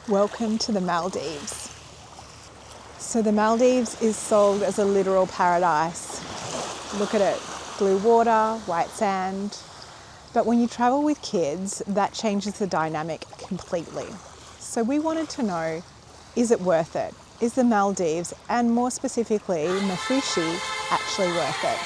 Welcome to the Maldives. So the Maldives is sold as a literal paradise. Look at it, blue water, white sand. But when you travel with kids, that changes the dynamic completely. So we wanted to know, is it worth it? Is the Maldives, and more specifically Maafushi, actually worth it?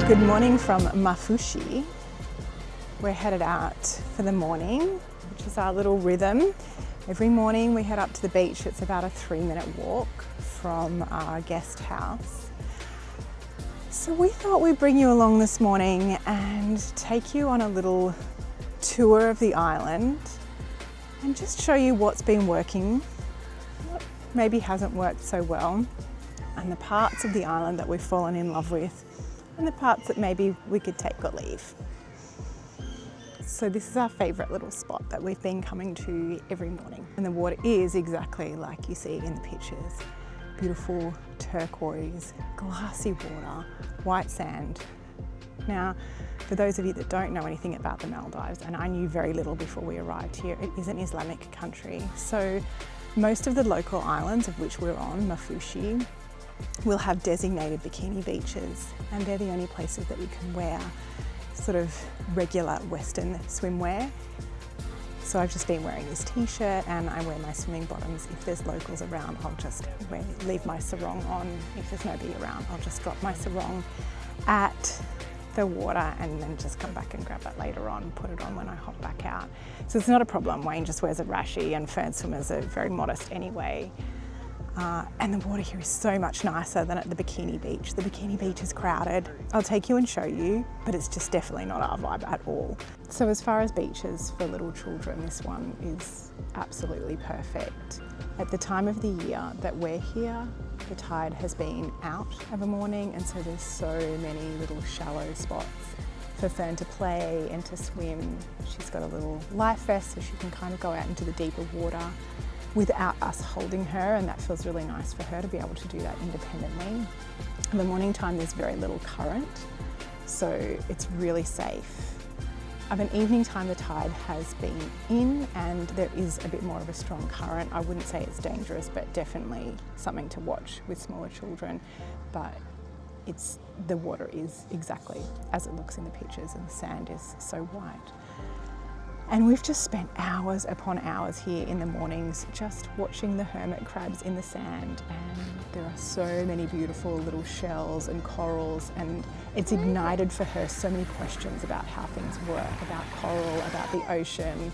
Good morning from Maafushi. We're headed out for the morning, which is our little rhythm. Every morning we head up to the beach. It's about a 3-minute walk from our guest house. So we thought we'd bring you along this morning and take you on a little tour of the island and just show you what's been working, what maybe hasn't worked so well, and the parts of the island that we've fallen in love with, and the parts that maybe we could take or leave. So this is our favourite little spot that we've been coming to every morning. And the water is exactly like you see in the pictures. Beautiful turquoise, glassy water, white sand. Now, for those of you that don't know anything about the Maldives, and I knew very little before we arrived here, it is an Islamic country. So most of the local islands of which we're on, Maafushi, will have designated bikini beaches, and they're the only places that you can wear sort of regular Western swimwear. So I've just been wearing this t-shirt and I wear my swimming bottoms. If there's locals around, I'll just leave my sarong on. If there's nobody around, I'll just drop my sarong at the water and then just come back and grab it later on, put it on when I hop back out. So it's not a problem. Wayne just wears a rashie, and fern swimmers are very modest anyway. And the water here is so much nicer than at the Bikini beach. The Bikini beach is crowded. I'll take you and show you, but it's just definitely not our vibe at all. So as far as beaches for little children, this one is absolutely perfect. At the time of the year that we're here, the tide has been out of a morning, and so there's so many little shallow spots for Fern to play and to swim. She's got a little life vest so she can kind of go out into the deeper water without us holding her, and that feels really nice for her to be able to do that independently. In the morning time there's very little current, so it's really safe. Of an evening time the tide has been in and there is a bit more of a strong current. I wouldn't say it's dangerous, but definitely something to watch with smaller children. But the water is exactly as it looks in the pictures, and the sand is so white. And we've just spent hours upon hours here in the mornings just watching the hermit crabs in the sand, and there are so many beautiful little shells and corals, and it's ignited for her so many questions about how things work, about coral, about the ocean.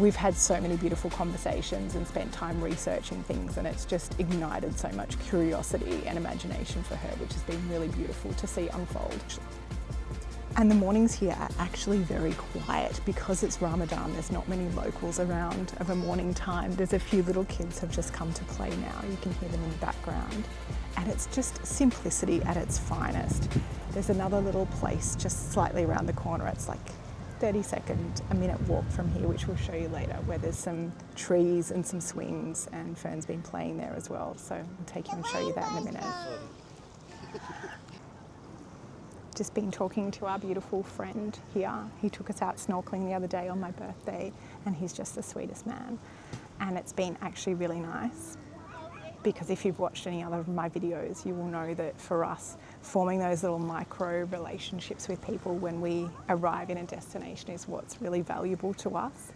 We've had so many beautiful conversations and spent time researching things, and it's just ignited so much curiosity and imagination for her, which has been really beautiful to see unfold. And the mornings here are actually very quiet because it's Ramadan. There's not many locals around of a morning time. There's a few little kids have just come to play now. You can hear them in the background. And it's just simplicity at its finest. There's another little place just slightly around the corner. It's like a minute walk from here, which we'll show you later, where there's some trees and some swings, and Fern's been playing there as well. So I'll take you and show you that in a minute. Just been talking to our beautiful friend here. He took us out snorkeling the other day on my birthday, and he's just the sweetest man. And it's been actually really nice, because if you've watched any other of my videos, you will know that for us, forming those little micro relationships with people when we arrive in a destination is what's really valuable to us.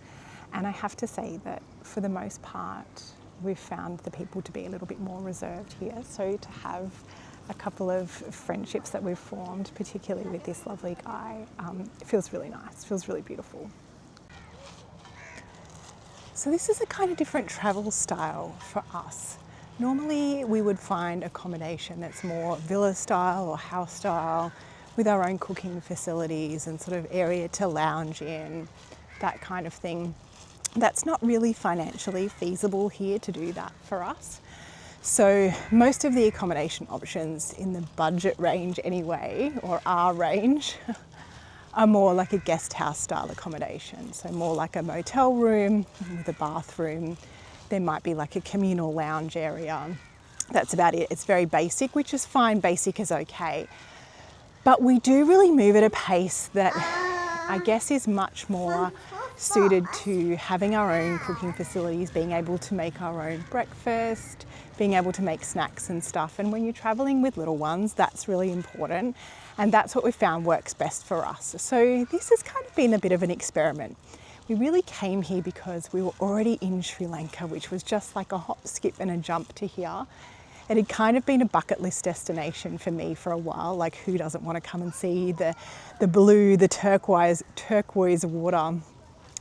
And I have to say that for the most part, we've found the people to be a little bit more reserved here. So to have a couple of friendships that we've formed, particularly with this lovely guy, it feels really nice, feels really beautiful. So this is a kind of different travel style for us. Normally we would find accommodation that's more villa style or house style, with our own cooking facilities and sort of area to lounge in, that kind of thing. that's not really financially feasible here to do that for us. So most of the accommodation options in the budget range anyway, or our range, are more like a guest house style accommodation. So more like a motel room with a bathroom. There might be like a communal lounge area. That's about it. It's very basic, which is fine. Basic is okay. But we do really move at a pace that I guess is much more suited to having our own cooking facilities, being able to make our own breakfast, being able to make snacks and stuff. And when you're traveling with little ones, that's really important. And that's what we found works best for us. So this has kind of been a bit of an experiment. We really came here because we were already in Sri Lanka, which was just like a hop, skip and a jump to here. It had kind of been a bucket list destination for me for a while. Like, who doesn't want to come and see the blue, the turquoise water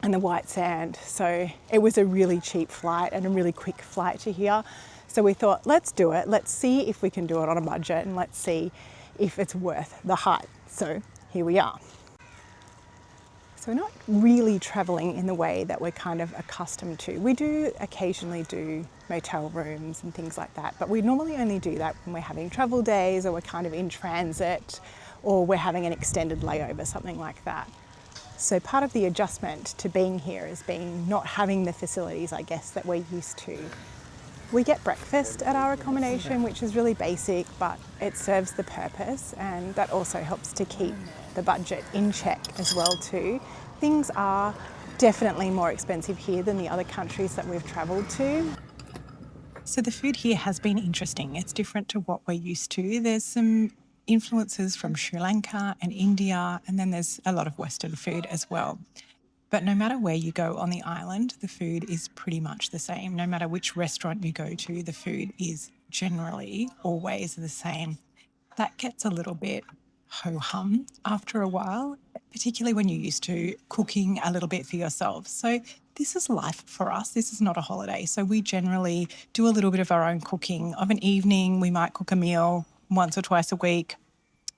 and the white sand? So it was a really cheap flight and a really quick flight to here. So we thought, let's do it. Let's see if we can do it on a budget, and let's see if it's worth the hype. So here we are. So we're not really traveling in the way that we're kind of accustomed to. We do occasionally do motel rooms and things like that, but we normally only do that when we're having travel days, or we're kind of in transit, or we're having an extended layover, something like that. So part of the adjustment to being here is not having the facilities, I guess, that we're used to. We get breakfast at our accommodation, which is really basic, but it serves the purpose, and that also helps to keep the budget in check as well too. Things are definitely more expensive here than the other countries that we've travelled to. So the food here has been interesting. It's different to what we're used to. There's some influences from Sri Lanka and India, and then there's a lot of Western food as well. But no matter where you go on the island, the food is pretty much the same. No matter which restaurant you go to, the food is generally always the same. That gets a little bit ho-hum after a while, particularly when you're used to cooking a little bit for yourself. So this is life for us. This is not a holiday. So we generally do a little bit of our own cooking. Of an evening, we might cook a meal once or twice a week.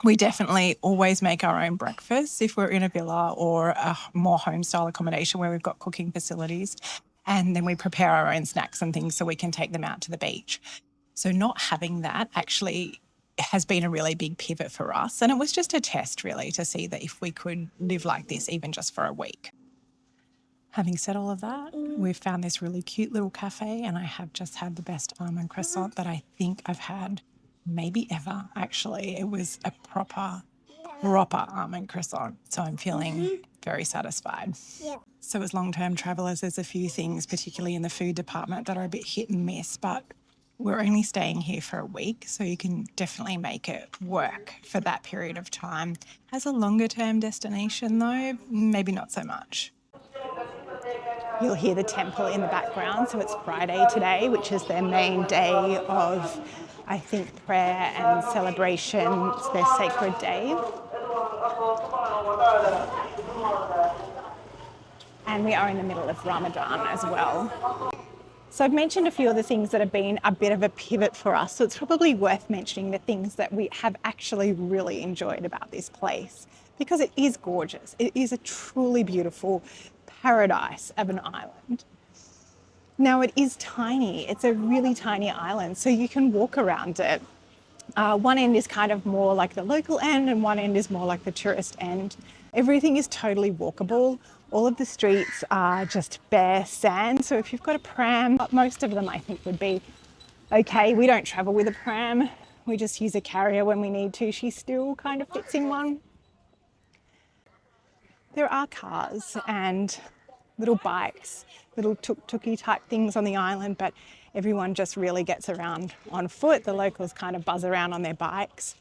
We definitely always make our own breakfast if we're in a villa or a more home-style accommodation where we've got cooking facilities. And then we prepare our own snacks and things so we can take them out to the beach. So not having that actually has been a really big pivot for us. And it was just a test, really, to see that if we could live like this even just for a week. Having said all of that, we've found this really cute little cafe, and I have just had the best almond croissant that I think I've had maybe ever, actually. It was a proper almond croissant. So I'm feeling very satisfied. Yeah. So as long-term travellers, there's a few things, particularly in the food department, that are a bit hit and miss, but we're only staying here for a week, so you can definitely make it work for that period of time. As a longer-term destination, though, maybe not so much. You'll hear the temple in the background. So it's Friday today, which is their main day of, I think, prayer and celebration. It's their sacred day. And we are in the middle of Ramadan as well. So I've mentioned a few of the things that have been a bit of a pivot for us. So it's probably worth mentioning the things that we have actually really enjoyed about this place, because it is gorgeous. It is a truly beautiful paradise of an island. Now it is tiny. It's a really tiny island, so you can walk around it. One end is kind of more like the local end, and one end is more like the tourist end. Everything is totally walkable. All of the streets are just bare sand. So if you've got a pram, most of them I think would be okay. We don't travel with a pram. We just use a carrier when we need to. She still kind of fits in one. There are cars and little bikes, little tuk-tuky type things on the island, but everyone just really gets around on foot. The locals kind of buzz around on their bikes.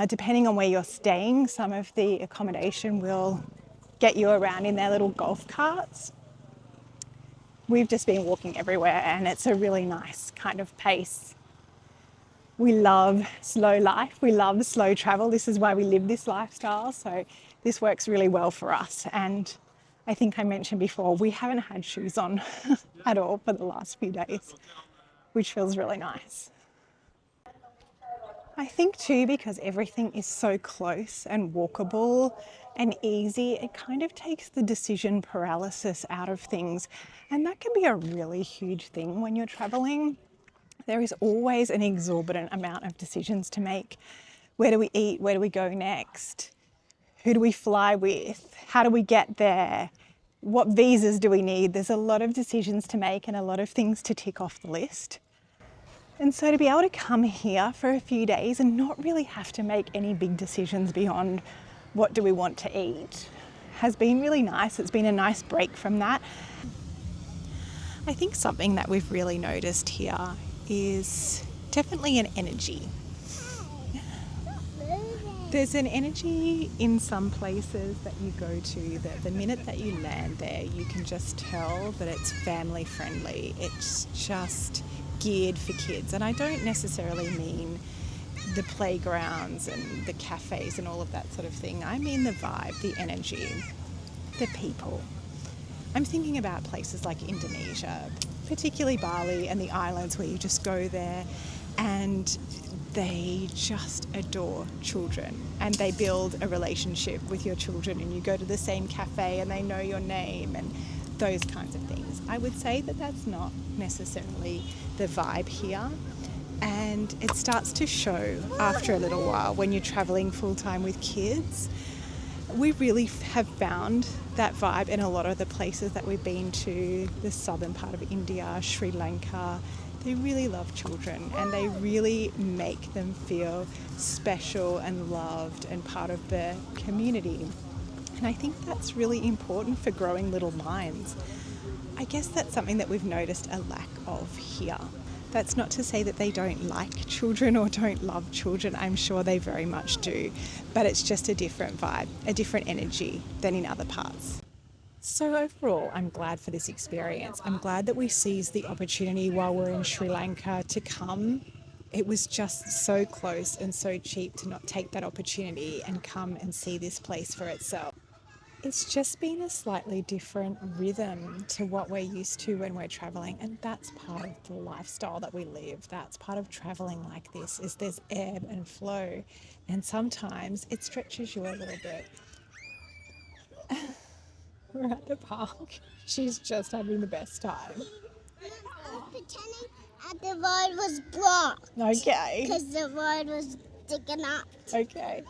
Depending on where you're staying, some of the accommodation will get you around in their little golf carts. We've just been walking everywhere, and it's a really nice kind of pace. We love slow life. We love slow travel. This is why we live this lifestyle. So this works really well for us. And I think I mentioned before, we haven't had shoes on at all for the last few days, which feels really nice. I think too, because everything is so close and walkable and easy, it kind of takes the decision paralysis out of things. And that can be a really huge thing when you're traveling. There is always an exorbitant amount of decisions to make. Where do we eat? Where do we go next? Who do we fly with? How do we get there? What visas do we need? There's a lot of decisions to make and a lot of things to tick off the list. And so to be able to come here for a few days and not really have to make any big decisions beyond what do we want to eat has been really nice. It's been a nice break from that. I think something that we've really noticed here is definitely an energy. There's an energy in some places that you go to that the minute that you land there, you can just tell that it's family friendly. It's just geared for kids. And I don't necessarily mean the playgrounds and the cafes and all of that sort of thing. I mean the vibe, the energy, the people. I'm thinking about places like Indonesia, particularly Bali and the islands where you just go there and they just adore children and they build a relationship with your children, and you go to the same cafe and they know your name and those kinds of things. I would say that that's not necessarily the vibe here, and it starts to show after a little while when you're traveling full-time with kids. We really have found that vibe in a lot of the places that we've been to, the southern part of India, Sri Lanka. They really love children and they really make them feel special and loved and part of the community. And I think that's really important for growing little minds. I guess that's something that we've noticed a lack of here. That's not to say that they don't like children or don't love children. I'm sure they very much do. But it's just a different vibe, a different energy than in other parts. So overall, I'm glad for this experience. I'm glad that we seized the opportunity while we're in Sri Lanka to come. It was just so close and so cheap to not take that opportunity and come and see this place for itself. It's just been a slightly different rhythm to what we're used to when we're traveling, and that's part of the lifestyle that we live. That's part of traveling like this, is there's ebb and flow, and sometimes it stretches you a little bit. We're at the park. She's just having the best time. I was pretending that the road was blocked. Okay. Because the road was sticking up. Okay.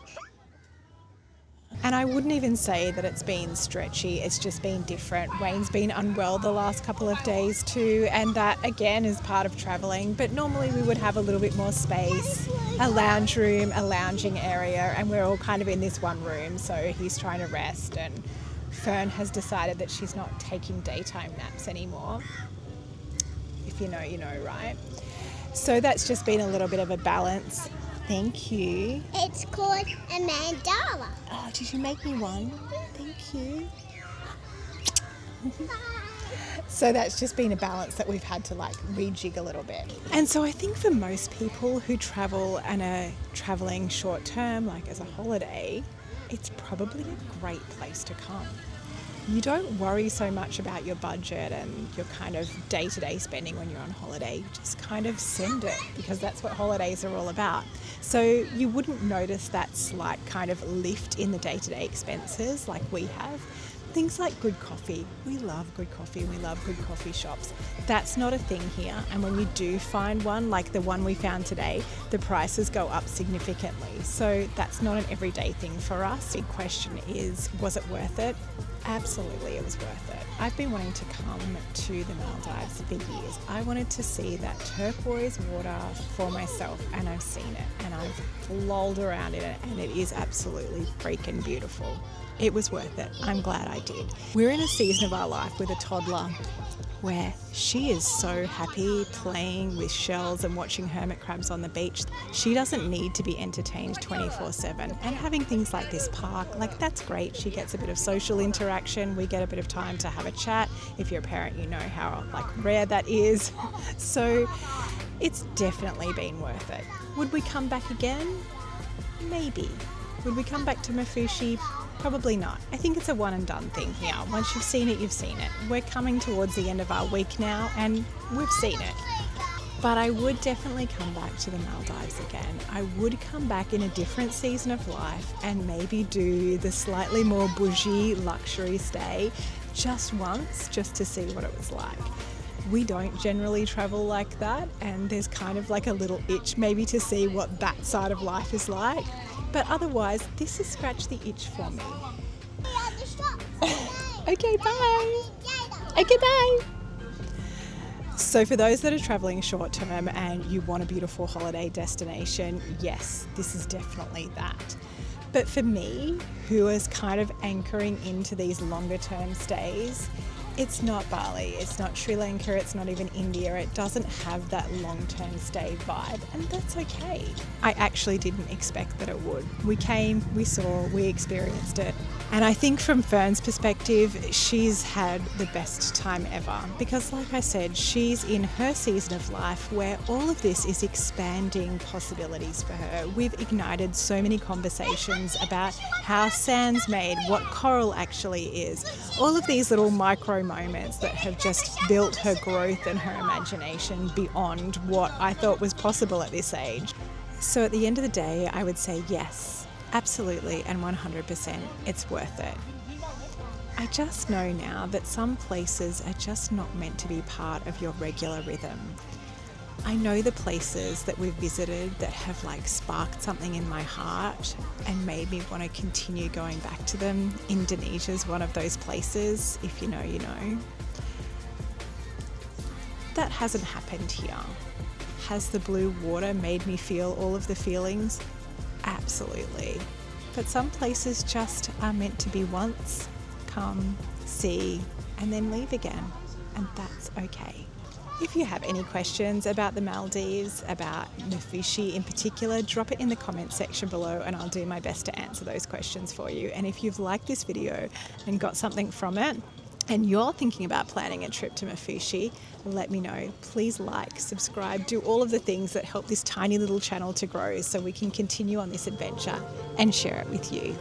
And I wouldn't even say that it's been stretchy, it's just been different. Wayne's been unwell the last couple of days too, and that again is part of travelling. But normally we would have a little bit more space, a lounge room, a lounging area, and we're all kind of in this one room, so he's trying to rest, and Fern has decided that she's not taking daytime naps anymore. If you know, you know, right? So that's just been a little bit of a balance. Thank you. It's called a mandala. Oh, did you make me one? Thank you. So that's just been a balance that we've had to like rejig a little bit. And so I think for most people who travel and are traveling short term, like as a holiday, it's probably a great place to come. You don't worry so much about your budget and your kind of day-to-day spending when you're on holiday. You just kind of send it, because that's what holidays are all about. So you wouldn't notice that slight kind of lift in the day-to-day expenses like we have. Things like good coffee. We love good coffee and we love good coffee shops. That's not a thing here. And when you do find one, like the one we found today, the prices go up significantly. So that's not an everyday thing for us. The big question is, was it worth it? Absolutely, it was worth it. I've been wanting to come to the Maldives for years. I wanted to see that turquoise water for myself, and I've seen it, and I've lolled around in it, and it is absolutely freaking beautiful. It was worth it. I'm glad I did. We're in a season of our life with a toddler where she is so happy playing with shells and watching hermit crabs on the beach. She doesn't need to be entertained 24/7. And having things like this park, like that's great. She gets a bit of social interaction. We get a bit of time to have a chat. If you're a parent, you know how like rare that is. So it's definitely been worth it. Would we come back again? Maybe. Would we come back to Maafushi? Probably not. I think it's a one and done thing here. Once you've seen it, you've seen it. We're coming towards the end of our week now and we've seen it. But I would definitely come back to the Maldives again. I would come back in a different season of life and maybe do the slightly more bougie luxury stay just once, just to see what it was like. We don't generally travel like that, and there's kind of like a little itch maybe to see what that side of life is like. But otherwise, this has scratched the itch for me. Okay, bye. Okay, bye. So for those that are traveling short term and you want a beautiful holiday destination, yes, this is definitely that. But for me, who is kind of anchoring into these longer term stays, it's not Bali, it's not Sri Lanka, it's not even India. It doesn't have that long-term stay vibe, and that's okay. I actually didn't expect that it would. We came, we saw, we experienced it. And I think from Fern's perspective, she's had the best time ever because, like I said, she's in her season of life where all of this is expanding possibilities for her. We've ignited so many conversations about how sand's made, what coral actually is, all of these little micro moments that have just built her growth and her imagination beyond what I thought was possible at this age. So at the end of the day, I would say yes. Absolutely, and 100%, it's worth it. I just know now that some places are just not meant to be part of your regular rhythm. I know the places that we've visited that have like sparked something in my heart and made me want to continue going back to them. Indonesia's one of those places, if you know, you know. That hasn't happened here. Has the blue water made me feel all of the feelings? Absolutely. But some places just are meant to be once, come, see, and then leave again. And that's okay. If you have any questions about the Maldives, about Maafushi in particular, drop it in the comments section below and I'll do my best to answer those questions for you. And if you've liked this video and got something from it, and you're thinking about planning a trip to Maafushi, let me know. Please like, subscribe, do all of the things that help this tiny little channel to grow so we can continue on this adventure and share it with you.